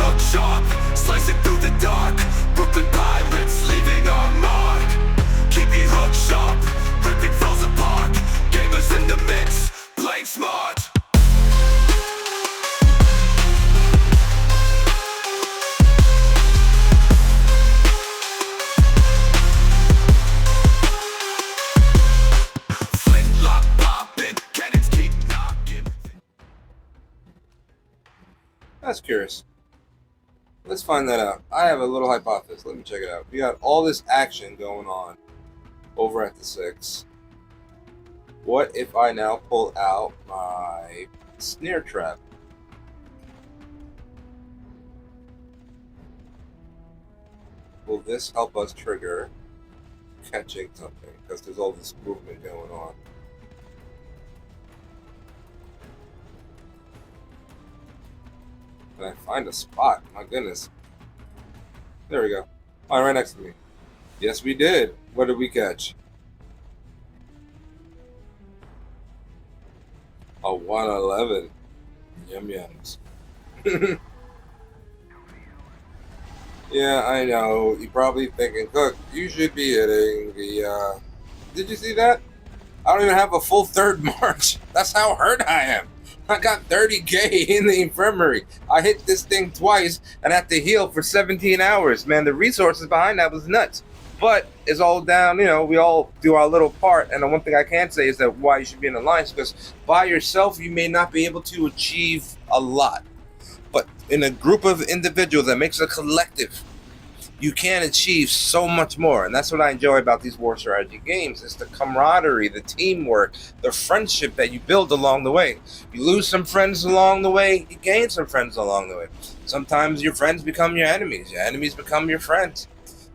hook shop, slicing through the dark. Brooklyn pirates leaving our mark. Keep it hook sharp, ripping foes apart. Gamers in the mix, playing smart. Flintlock popping, cannons keep knocking. That's curious. Let's find that out. I have a little hypothesis. Let me check it out. We got all this action going on over at the 6. What if I now pull out my snare trap? Will this help us trigger catching something? Because there's all this movement going on. Can I find a spot? My goodness. There we go. Oh, right next to me. Yes, we did. What did we catch? A 111. Yum yums. Yeah, I know. You're probably thinking, Cook, you should be hitting the, Did you see that? I don't even have a full third march. That's how hurt I am. I got 30K in the infirmary. I hit this thing twice and had to heal for 17 hours. Man, the resources behind that was nuts. But it's all down, we all do our little part. And the one thing I can say is that why you should be in alliance, because by yourself, you may not be able to achieve a lot. But in a group of individuals that makes a collective, you can achieve so much more. And that's what I enjoy about these war strategy games. It's the camaraderie, the teamwork, the friendship that you build along the way. You lose some friends along the way, you gain some friends along the way. Sometimes your friends become your enemies become your friends.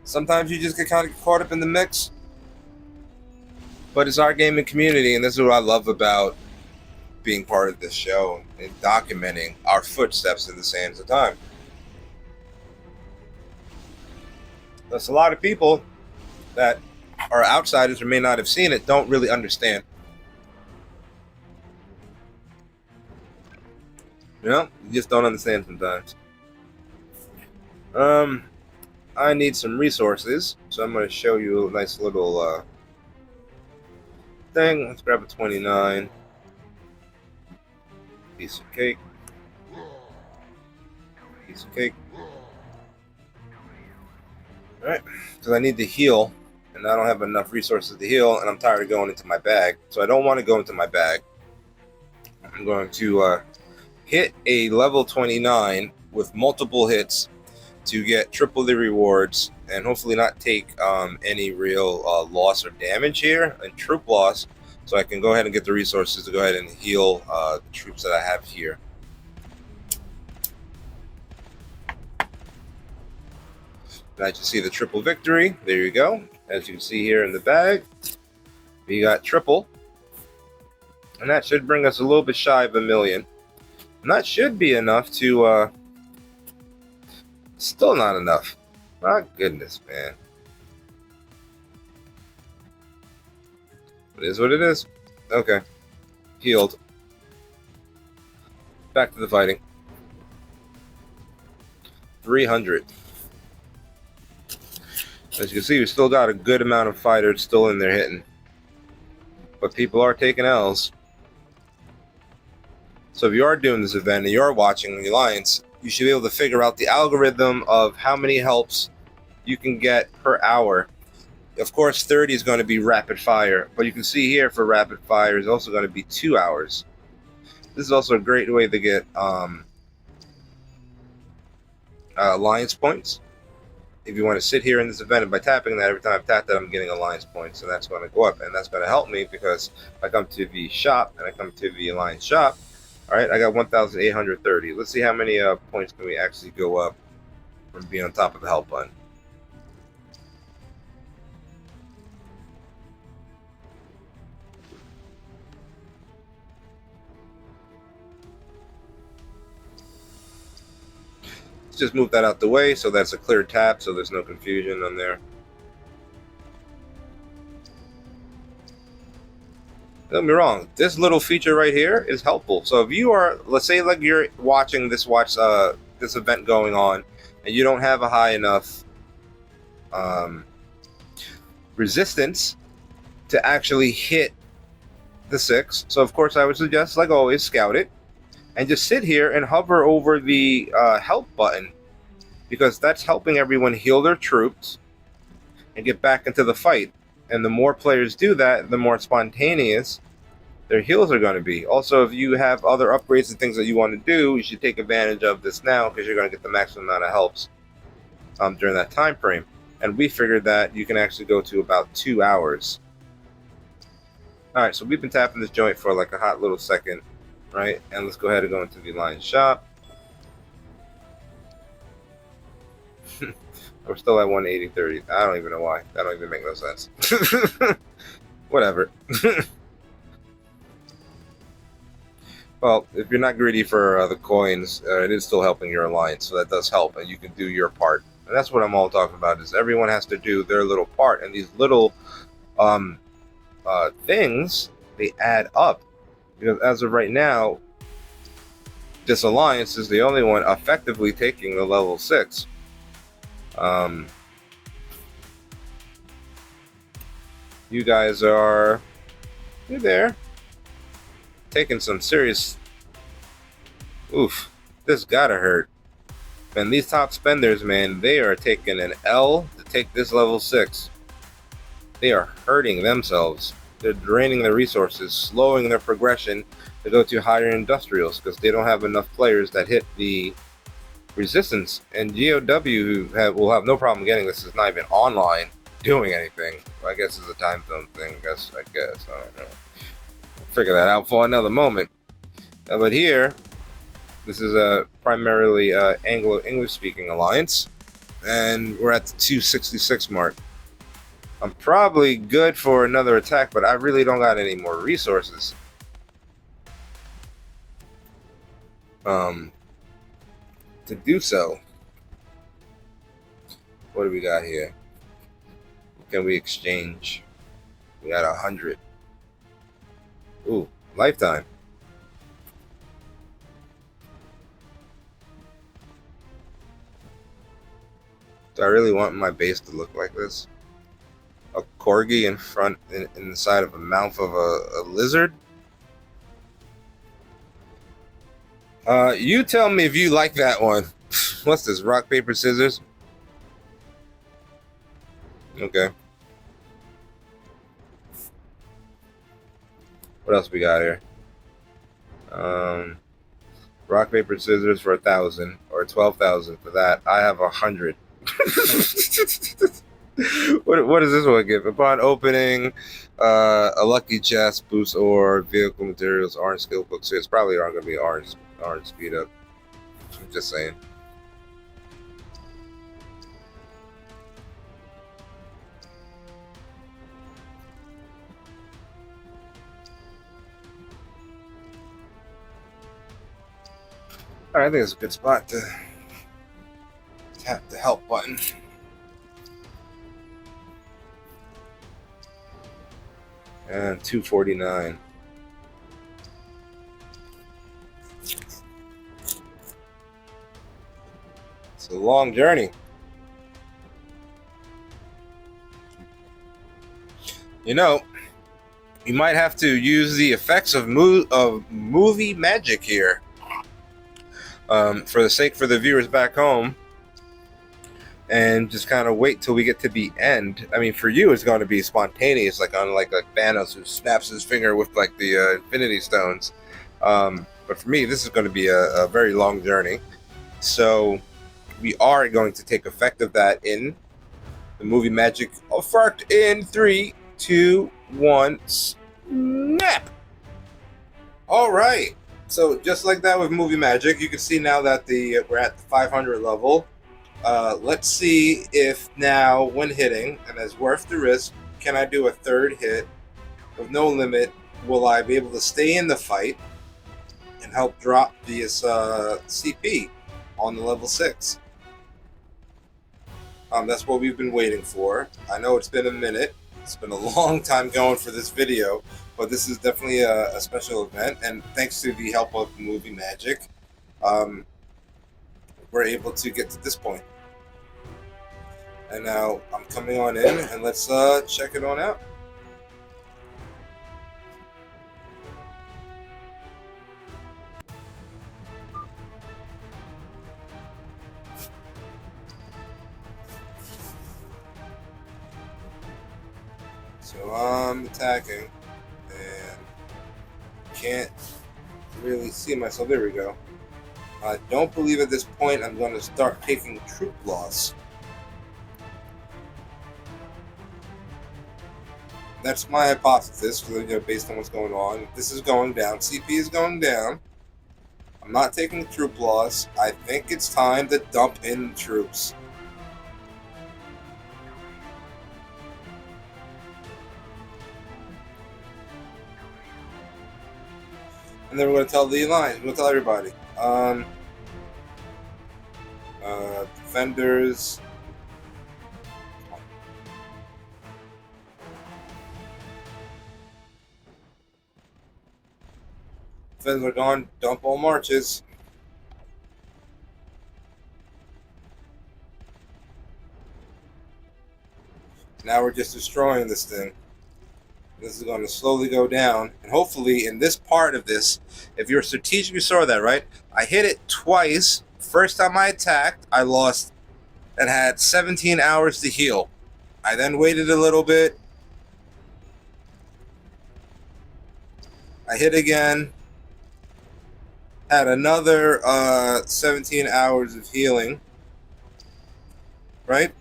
Sometimes you just get kind of caught up in the mix. But it's our gaming community, and this is what I love about being part of this show and documenting our footsteps in the sands of time. There's a lot of people that are outsiders or may not have seen it, don't really understand. You just don't understand sometimes. I need some resources, so I'm going to show you a nice little thing. Let's grab a 29. Piece of cake. Piece of cake. Alright, because I need to heal, and I don't have enough resources to heal, and I'm tired of going into my bag. So I don't want to go into my bag. I'm going to hit a level 29 with multiple hits to get triple the rewards, and hopefully not take any real loss or damage here, and troop loss, so I can go ahead and get the resources to go ahead and heal the troops that I have here. I just see the triple victory. There you go. As you can see here in the bag, we got triple. And that should bring us a little bit shy of 1 million. And that should be enough to, still not enough. My goodness, man. It is what it is. Okay. Healed. Back to the fighting. 300. As you can see, we still got a good amount of fighters still in there hitting. But people are taking L's. So if you are doing this event and you are watching the Alliance, you should be able to figure out the algorithm of how many helps you can get per hour. Of course, 30 is going to be rapid fire. But you can see here for rapid fire is also going to be 2 hours. This is also a great way to get Alliance points. If you want to sit here in this event, and by tapping that, every time I've tapped that, I'm getting Alliance points, so that's going to go up, and that's going to help me because if I come to the shop and I come to the Alliance shop, all right, I got 1,830. Let's see how many points can we actually go up from being on top of the help button. Let's just move that out the way so that's a clear tap so there's no confusion on there. Don't get me wrong, this little feature right here is helpful. So if you are, let's say like you're watching this this event going on, and you don't have a high enough resistance to actually hit the 6. So of course I would suggest, like always, scout it and just sit here and hover over the help button, because that's helping everyone heal their troops and get back into the fight. And the more players do that, the more spontaneous their heals are going to be. Also, if you have other upgrades and things that you want to do, you should take advantage of this now, because you're going to get the maximum amount of helps during that time frame. And we figured that you can actually go to about 2 hours. Alright, so we've been tapping this joint for like a hot little second, right? And let's go ahead and go into the Alliance shop. We're still at 180.30. I don't even know why. That don't even make no sense. Whatever. Well, if you're not greedy for the coins, it is still helping your alliance, so that does help, and you can do your part. And that's what I'm all talking about, is everyone has to do their little part, and these little things, they add up. Because as of right now, this alliance is the only one effectively taking the level 6. You guys are, you're there, taking some serious, oof, this gotta hurt. Man, these top spenders, man, they are taking an L to take this level 6. They are hurting themselves. They're draining their resources, slowing their progression to go to higher industrials, because they don't have enough players that hit the resistance. And GOW will have no problem getting this. Is not even online doing anything. I guess it's a time zone thing. I guess. I don't know. We'll figure that out for another moment. But here, this is a primarily Anglo-English speaking alliance, and we're at the 266 mark. I'm probably good for another attack, but I really don't got any more resources. To do so. What do we got here? What can we exchange? We got 100. Ooh, lifetime. Do I really want my base to look like this? A corgi in front, in the side of the mouth of a lizard? You tell me if you like that one. What's this? Rock, paper, scissors? Okay. What else we got here? Rock, paper, scissors for 1,000, or 12,000 for that. I have 100. What does this one give? Upon opening, a lucky chest, boost or vehicle materials, orange skill books. So it's probably aren't going to be orange speed up. I'm just saying. All right, I think it's a good spot to tap the help button. And 249. It's a long journey. You know, you might have to use the effects of movie magic here. For the sake for the viewers back home, and just kind of wait till we get to the end. I mean, for you, it's going to be spontaneous, like Thanos, who snaps his finger with like the Infinity Stones. But for me, this is going to be a very long journey. So we are going to take effect of that in the movie magic effect in 3, 2, 1, snap! All right. So just like that with movie magic, you can see now that we're at the 500 level. Let's see if now, when hitting, and as worth the risk, can I do a third hit with no limit? Will I be able to stay in the fight and help drop this CP on the level 6? That's what we've been waiting for. I know it's been a minute. It's been a long time going for this video, but this is definitely a special event, and thanks to the help of movie magic, we're able to get to this point. And now I'm coming on in, and let's check it on out. So I'm attacking, and can't really see myself. There we go. I don't believe at this point I'm going to start taking troop loss. That's my hypothesis, based on what's going on. This is going down. CP is going down. I'm not taking troop loss. I think it's time to dump in troops. And then we're going to tell the Alliance. We're going to tell everybody. Defenders. Defenders are gone. Dump all marches. Now we're just destroying this thing. This is going to slowly go down, and hopefully in this part of this, if you're strategic, you saw that, right? I hit it twice. First time I attacked, I lost and had 17 hours to heal. I then waited a little bit. I hit again. Had another 17 hours of healing. Right?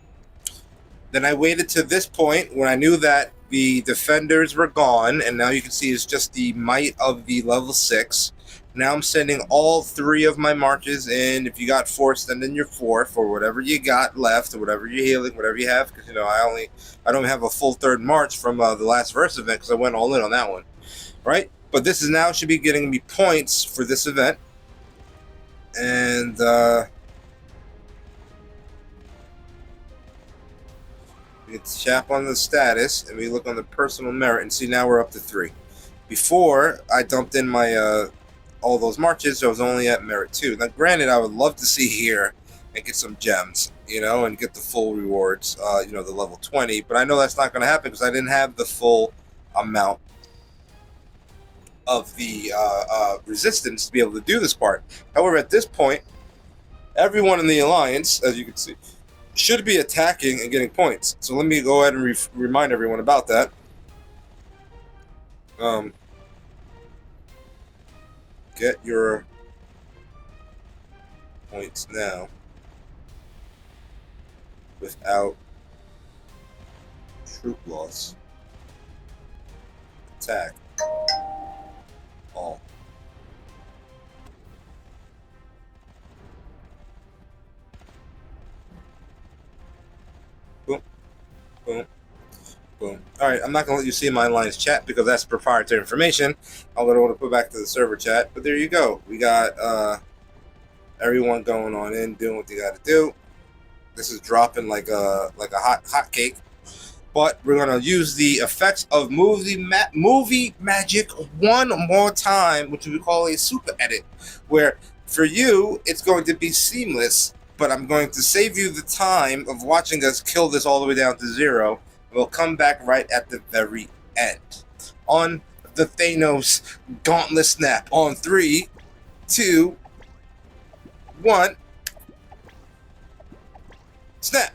Then I waited to this point when I knew that the defenders were gone, and now you can see it's just the might of the level 6. Now I'm sending all 3 of my marches in. If you got 4, send in your 4th, or whatever you got left, or whatever you're healing, whatever you have, because I don't have a full 3rd march from the last verse event because I went all in on that one, right? But this is now should be getting me points for this event, and we tap on the status, and we look on the personal merit, and see now we're up to 3. Before, I dumped in my all those marches, so I was only at merit 2. Now, granted, I would love to see here and get some gems, and get the full rewards, the level 20, but I know that's not going to happen because I didn't have the full amount of the resistance to be able to do this part. However, at this point, everyone in the Alliance, as you can see, should be attacking and getting points. So let me go ahead and remind everyone about that. Get your points now without troop loss. Attack all. Boom, boom, boom. All right, I'm not going to let you see my Alliance chat because that's proprietary information. I'm going to put back to the server chat. But there you go. We got everyone going on in, doing what they got to do. This is dropping like a hot cake. But we're going to use the effects of movie magic one more time, which we call a super edit, where for you, it's going to be seamless, but I'm going to save you the time of watching us kill this all the way down to 0. We'll come back right at the very end. On the Thanos Gauntlet Snap. On 3, 2, 1. Snap.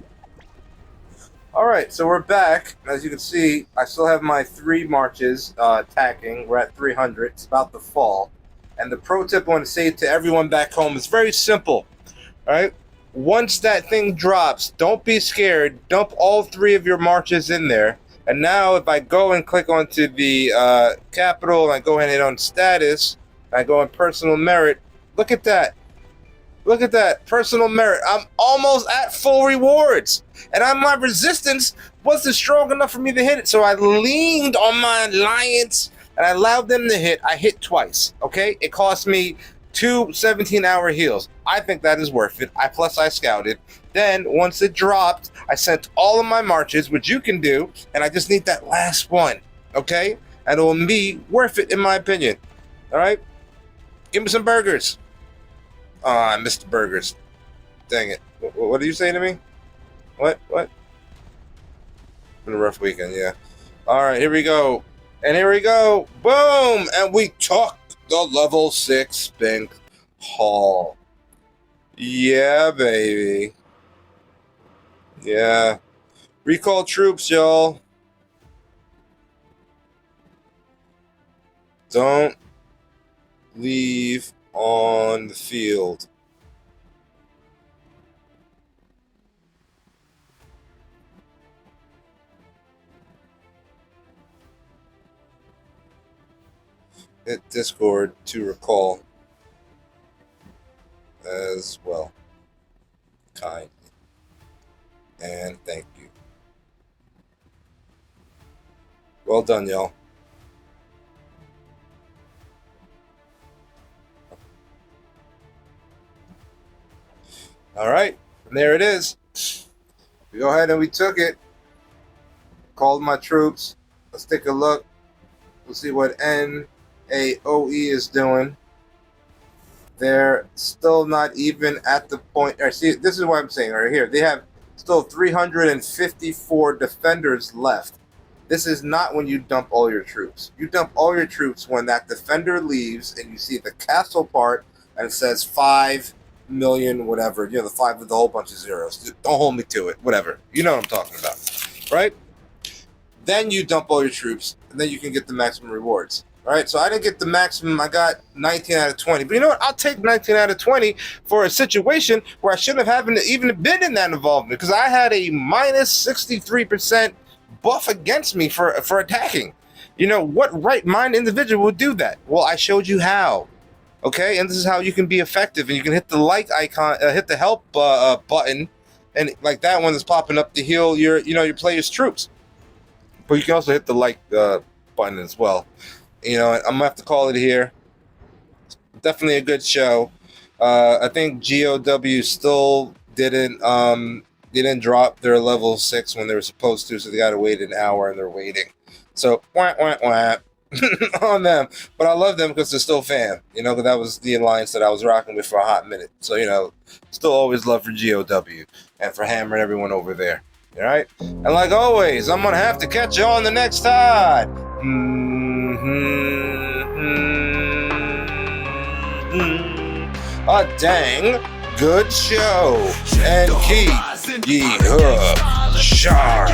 Alright, so we're back. As you can see, I still have my 3 marches attacking. We're at 300. It's about to fall. And the pro tip I want to say to everyone back home is very simple. Alright? Once that thing drops, don't be scared. Dump all 3 of your marches in there. And now if I go and click onto the capital, and I go ahead and hit on status, and I go on personal merit, look at that. Look at that. Personal merit. I'm almost at full rewards. And my resistance wasn't strong enough for me to hit it. So I leaned on my Alliance, and I allowed them to hit. I hit twice. Okay? It cost me 2 17-hour heals. I think that is worth it. Plus I scouted. Then, once it dropped, I sent all of my marches, which you can do, and I just need that last one. Okay? And it will be worth it, in my opinion. Alright? Give me some burgers. Oh, I missed the burgers. Dang it. What are you saying to me? What? Been a rough weekend, yeah. Alright, here we go. And here we go. Boom! And we took the level 6 Sphinx Hall. Yeah, baby. Yeah. Recall troops, y'all. Don't leave on the field. Hit Discord to recall as well. Kindly. And thank you. Well done, y'all. All right, and there it is. We go ahead and we took it. Called my troops. Let's take a look. We'll see what NAOE is doing. They're still not even at the point. Or see, this is what I'm saying right here. They have still 354 defenders left. This is not when you dump all your troops. You dump all your troops when that defender leaves and you see the castle part and it says 5 million, whatever. You know, the 5 with a whole bunch of zeros. Don't hold me to it. Whatever. You know what I'm talking about. Right? Then you dump all your troops and then you can get the maximum rewards. All right, so I didn't get the maximum. I got 19 out of 20. But you know what? I'll take 19 out of 20 for a situation where I shouldn't have even been in that involvement because I had a minus 63% buff against me for attacking. You know, what right-minded individual would do that? Well, I showed you how. Okay, and this is how you can be effective. And you can hit the like icon, hit the help button, and like that one that's popping up to heal your player's troops. But you can also hit the like button as well. You know, I'm gonna have to call it here. Definitely a good show. I think GOW still didn't drop their level 6 when they were supposed to, so they gotta wait an hour and they're waiting. So wah on them. But I love them because they're still fam. You know, because that was the alliance that I was rocking with for a hot minute. So, you know, still always love for GOW and for Hammer and everyone over there. All right? And like always, I'm gonna have to catch you on the next tide. A dang good show, and keep ye hook sharp.